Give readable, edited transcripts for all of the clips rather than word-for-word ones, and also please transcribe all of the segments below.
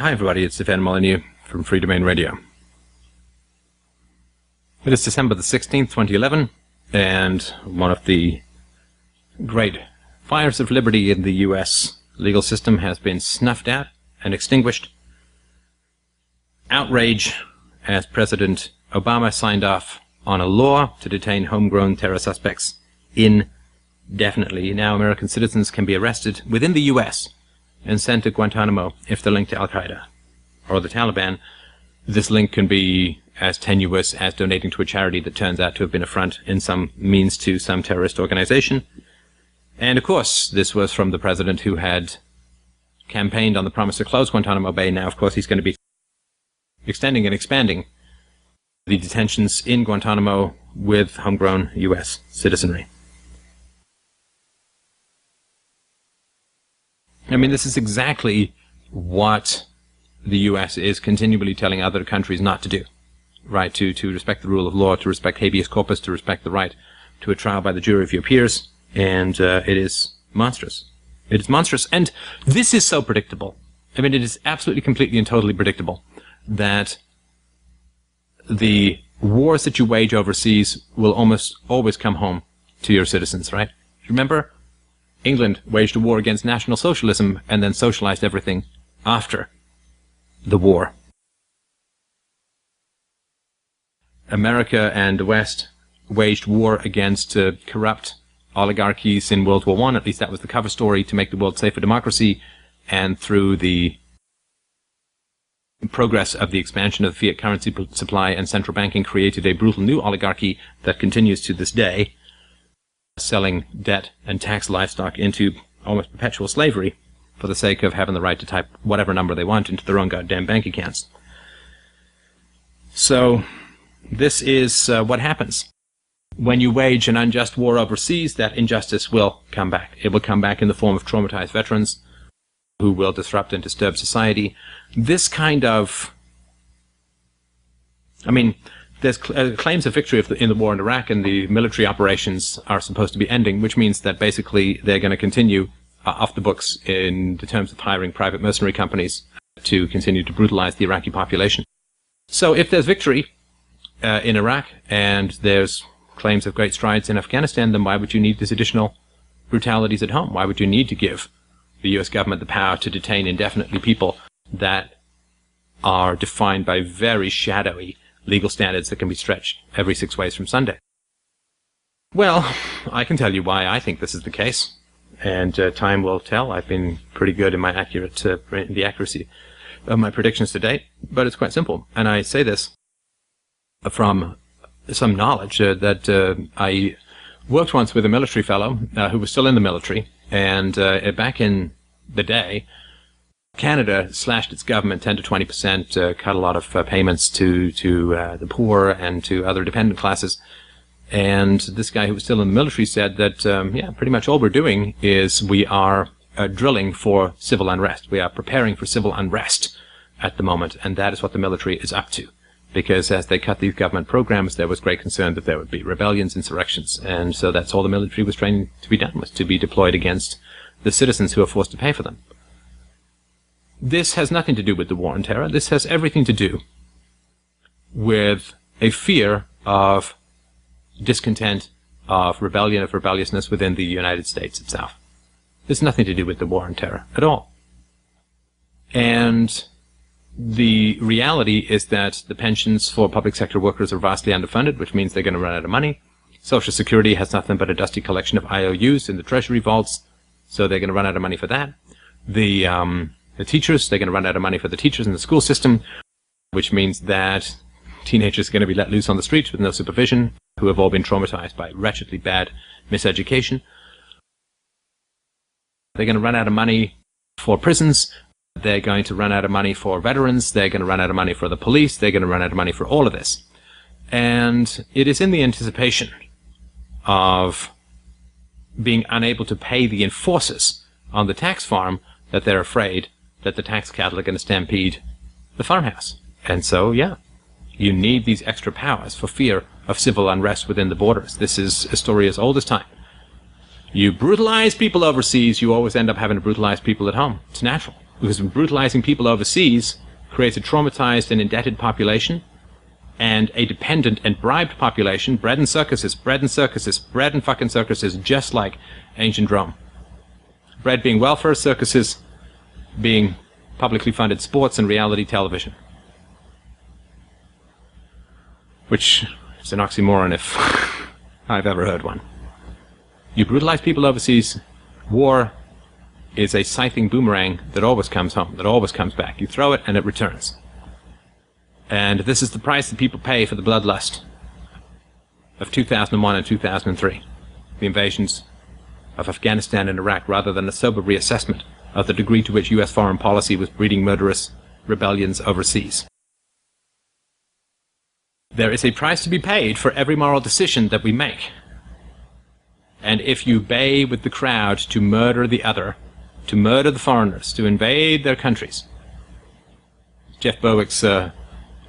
Hi everybody, it's Stefan Molyneux from Freedomain Radio. It is December the 16th, 2011, and one of the great fires of liberty in the US legal system has been snuffed out and extinguished. Outrage as President Obama signed off on a law to detain homegrown terror suspects indefinitely. Now American citizens can be arrested within the US and sent to Guantanamo if they're linked to Al-Qaeda or the Taliban. This link can be as tenuous as donating to a charity that turns out to have been a front in some means to some terrorist organization. And of course, this was from the president who had campaigned on the promise to close Guantanamo Bay. Now, of course, he's going to be extending and expanding the detentions in Guantanamo with homegrown U.S. citizenry. I mean, this is exactly what the U.S. is continually telling other countries not to do, right? To respect the rule of law, to respect habeas corpus, to respect the right to a trial by the jury of your peers, and it is monstrous. It is monstrous, and this is so predictable. I mean, it is absolutely, completely, and totally predictable that the wars that you wage overseas will almost always come home to your citizens, right? Remember? England waged a war against National Socialism and then socialized everything after the war. America and the West waged war against corrupt oligarchies in World War I. At least that was the cover story, to make the world safe for democracy. And through the progress of the expansion of the fiat currency supply and central banking, created a brutal new oligarchy that continues to this day, selling debt and tax livestock into almost perpetual slavery for the sake of having the right to type whatever number they want into their own goddamn bank accounts. So this is what happens. When you wage an unjust war overseas, that injustice will come back. It will come back in the form of traumatized veterans who will disrupt and disturb society. This kind of... I mean, there's claims of victory in the war in Iraq, and the military operations are supposed to be ending, which means that basically they're going to continue off the books in the terms of hiring private mercenary companies to continue to brutalize the Iraqi population. So if there's victory in Iraq and there's claims of great strides in Afghanistan, then why would you need these additional brutalities at home? Why would you need to give the US government the power to detain indefinitely people that are defined by very shadowy legal standards that can be stretched every 6 ways from Sunday? Well, I can tell you why I think this is the case, and time will tell. I've been pretty good in my the accuracy of my predictions to date, but it's quite simple. And I say this from some knowledge that I worked once with a military fellow who was still in the military, and back in the day, Canada slashed its government 10 to 20%, cut a lot of payments to the poor and to other dependent classes. And this guy who was still in the military said that, yeah, pretty much all we're doing is we are drilling for civil unrest. We are preparing for civil unrest at the moment, and that is what the military is up to. Because as they cut these government programs, there was great concern that there would be rebellions, insurrections, and so that's all the military was training to be done, was to be deployed against the citizens who are forced to pay for them. This has nothing to do with the war on terror. This has everything to do with a fear of discontent, of rebellion, of rebelliousness within the United States itself. There's nothing to do with the war on terror at all. And the reality is that the pensions for public sector workers are vastly underfunded, which means they're going to run out of money. Social Security has nothing but a dusty collection of IOUs in the treasury vaults, so they're going to run out of money for that. The teachers, they're going to run out of money for the teachers in the school system, which means that teenagers are going to be let loose on the streets with no supervision, who have all been traumatized by wretchedly bad miseducation. They're going to run out of money for prisons. They're going to run out of money for veterans. They're going to run out of money for the police. They're going to run out of money for all of this. And it is in the anticipation of being unable to pay the enforcers on the tax farm that they're afraid that the tax cattle are going to stampede the farmhouse. And so, yeah, you need these extra powers for fear of civil unrest within the borders. This is a story as old as time. You brutalize people overseas, you always end up having to brutalize people at home. It's natural. Because brutalizing people overseas creates a traumatized and indebted population, and a dependent and bribed population, bread and circuses, bread and circuses, bread and fucking circuses, just like ancient Rome. Bread being welfare, circuses being publicly funded sports and reality television. Which is an oxymoron if I've ever heard one. You brutalize people overseas, war is a scything boomerang that always comes home, that always comes back. You throw it and it returns. And this is the price that people pay for the bloodlust of 2001 and 2003, the invasions of Afghanistan and Iraq, rather than a sober reassessment of the degree to which U.S. foreign policy was breeding murderous rebellions overseas. There is a price to be paid for every moral decision that we make. And if you bay with the crowd to murder the other, to murder the foreigners, to invade their countries, Jeff Berwick's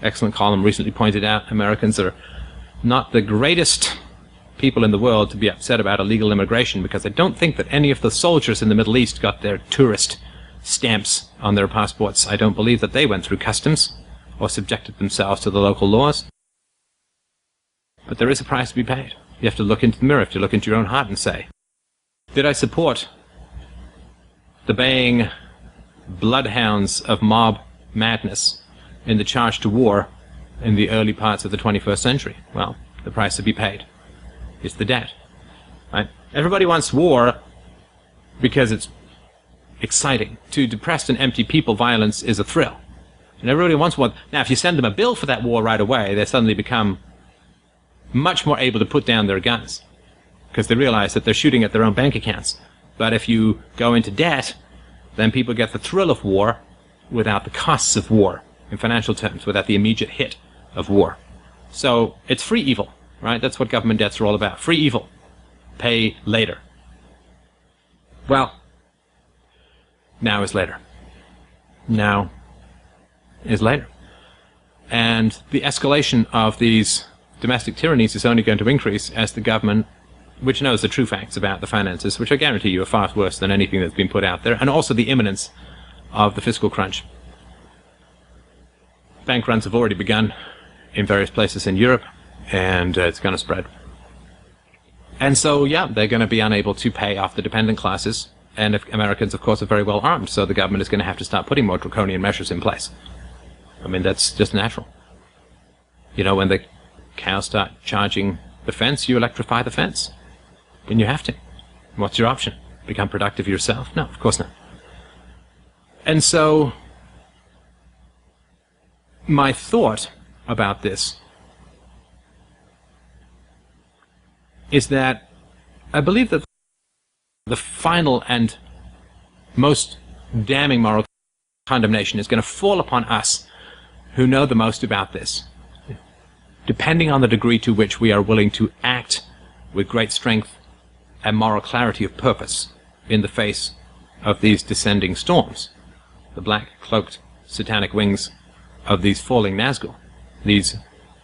excellent column recently pointed out, Americans are not the greatest people in the world to be upset about illegal immigration, because I don't think that any of the soldiers in the Middle East got their tourist stamps on their passports. I don't believe that they went through customs or subjected themselves to the local laws. But there is a price to be paid. You have to look into the mirror, you have to look into your own heart and say, did I support the baying bloodhounds of mob madness in the charge to war in the early parts of the 21st century? Well, the price to be paid is the debt. Right? Everybody wants war because it's exciting. To depressed and empty people, violence is a thrill. And everybody wants war. Now, if you send them a bill for that war right away, they suddenly become much more able to put down their guns because they realize that they're shooting at their own bank accounts. But if you go into debt, then people get the thrill of war without the costs of war, in financial terms, without the immediate hit of war. So it's free evil, right? That's what government debts are all about. Free evil. Pay later. Well, now is later. Now is later. And the escalation of these domestic tyrannies is only going to increase as the government, which knows the true facts about the finances, which I guarantee you are far worse than anything that's been put out there, and also the imminence of the fiscal crunch. Bank runs have already begun in various places in Europe, and it's going to spread. And so, yeah, they're going to be unable to pay off the dependent classes, and if Americans, of course, are very well armed, so the government is going to have to start putting more draconian measures in place. I mean, that's just natural. You know, when the cows start charging the fence, you electrify the fence. When you have to. What's your option? Become productive yourself? No, of course not. And so, my thought about this is that I believe that the final and most damning moral condemnation is going to fall upon us who know the most about this, depending on the degree to which we are willing to act with great strength and moral clarity of purpose in the face of these descending storms, the black-cloaked satanic wings of these falling Nazgul, these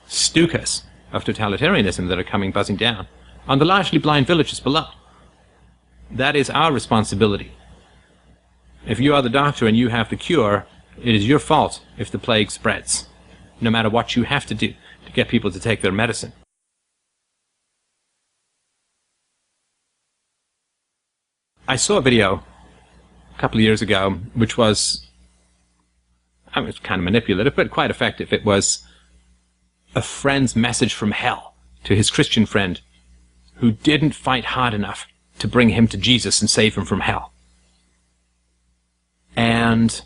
Stukas of totalitarianism that are coming buzzing down on the largely blind villages below. That is our responsibility. If you are the doctor and you have the cure, it is your fault if the plague spreads, no matter what you have to do to get people to take their medicine. I saw a video a couple of years ago which was, I mean, it was kind of manipulative, but quite effective. It was a friend's message from hell to his Christian friend who didn't fight hard enough to bring him to Jesus and save him from hell. And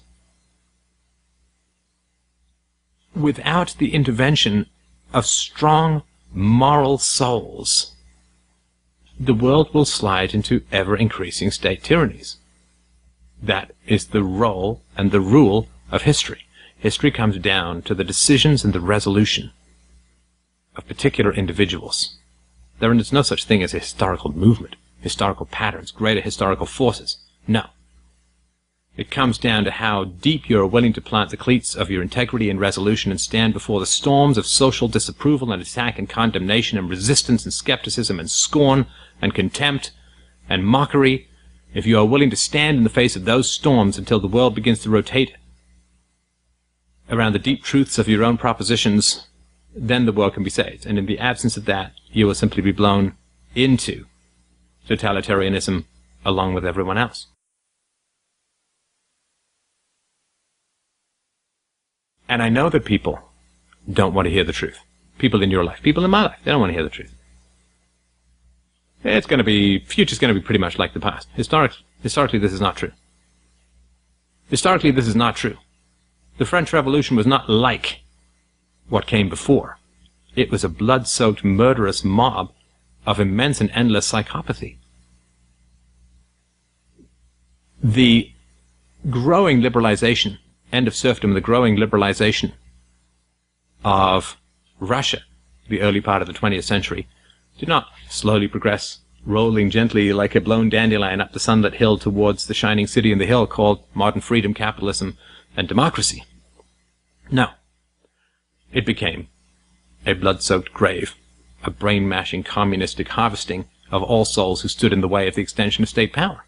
without the intervention of strong moral souls, the world will slide into ever-increasing state tyrannies. That is the role and the rule of history. History comes down to the decisions and the resolution of particular individuals. There is no such thing as a historical movement, historical patterns, greater historical forces. No. It comes down to how deep you are willing to plant the cleats of your integrity and resolution and stand before the storms of social disapproval and attack and condemnation and resistance and skepticism and scorn and contempt and mockery if you are willing to stand in the face of those storms until the world begins to rotate around the deep truths of your own propositions, then the world can be saved. And in the absence of that, you will simply be blown into totalitarianism along with everyone else. And I know that people don't want to hear the truth. People in your life, people in my life, they don't want to hear the truth. Future's going to be pretty much like the past. Historically, this is not true. Historically, this is not true. The French Revolution was not like what came before. It was a blood-soaked, murderous mob of immense and endless psychopathy. The growing liberalization, end of serfdom, the growing liberalization of Russia, the early part of the 20th century, did not slowly progress, rolling gently like a blown dandelion up the sunlit hill towards the shining city in the hill called modern freedom, capitalism, and democracy. No. It became a blood-soaked grave, a brain-mashing communistic harvesting of all souls who stood in the way of the extension of state power.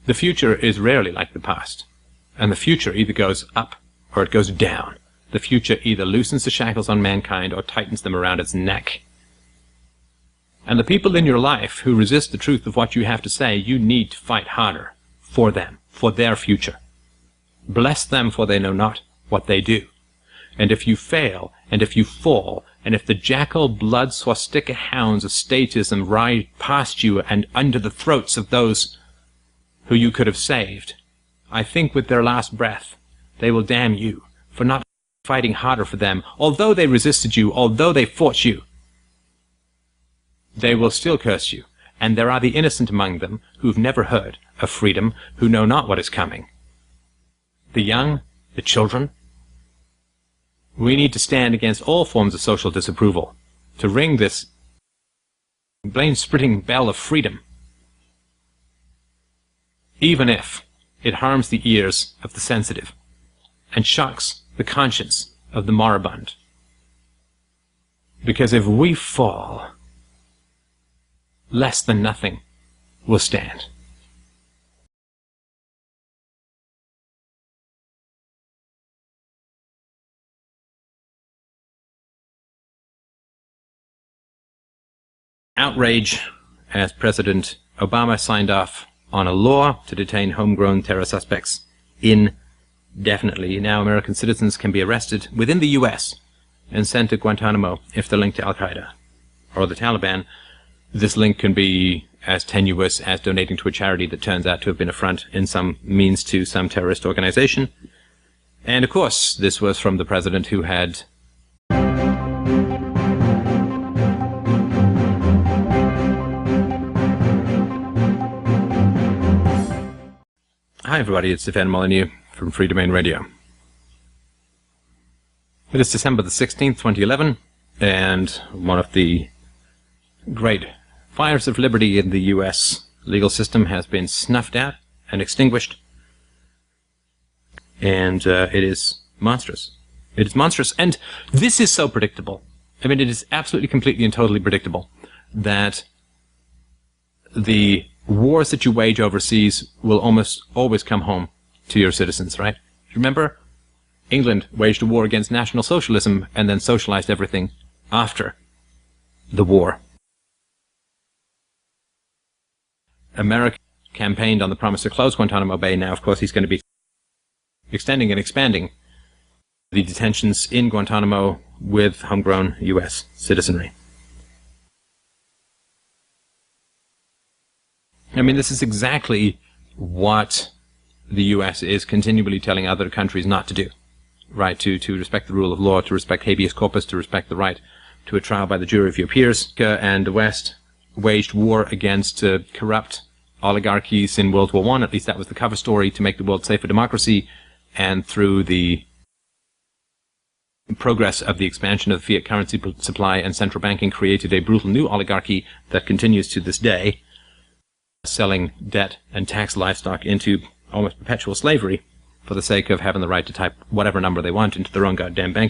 The future is rarely like the past, and the future either goes up or it goes down. The future either loosens the shackles on mankind or tightens them around its neck. And the people in your life who resist the truth of what you have to say, you need to fight harder for them, for their future. Bless them, for they know not what they do. And if you fail, and if you fall, and if the jackal blood swastika hounds of statism ride past you and under the throats of those who you could have saved, I think with their last breath they will damn you for not fighting harder for them. Although they resisted you, although they fought you, they will still curse you. And there are the innocent among them who've never heard of freedom, who know not what is coming. The young, the children. We need to stand against all forms of social disapproval, to ring this blame-splitting bell of freedom, even if it harms the ears of the sensitive and shocks the conscience of the moribund. Because if we fall, less than nothing will stand. Outrage as President Obama signed off on a law to detain homegrown terror suspects indefinitely. Now American citizens can be arrested within the U.S. and sent to Guantanamo if they're linked to Al-Qaeda or the Taliban. This link can be as tenuous as donating to a charity that turns out to have been a front in some means to some terrorist organization. And of course, this was from the president who had Hi everybody, it's Stefan Molyneux from Freedomain Radio. It is December the 16th, 2011, and one of the great fires of liberty in the U.S. legal system has been snuffed out and extinguished, and it is monstrous. It is monstrous, and this is so predictable. I mean, it is absolutely, completely, and totally predictable that the wars that you wage overseas will almost always come home to your citizens, right? Remember, England waged a war against National Socialism and then socialized everything after the war. America campaigned on the promise to close Guantanamo Bay. Now, of course, he's going to be extending and expanding the detentions in Guantanamo with homegrown U.S. citizenry. I mean, this is exactly what the U.S. is continually telling other countries not to do, right? To respect the rule of law, to respect habeas corpus, to respect the right to a trial by the jury of your peers. And the West waged war against corrupt oligarchies in World War I. At least that was the cover story, to make the world safe for democracy. And through the progress of the expansion of the fiat currency supply and central banking, created a brutal new oligarchy that continues to this day, selling debt and tax livestock into almost perpetual slavery for the sake of having the right to type whatever number they want into their own goddamn banking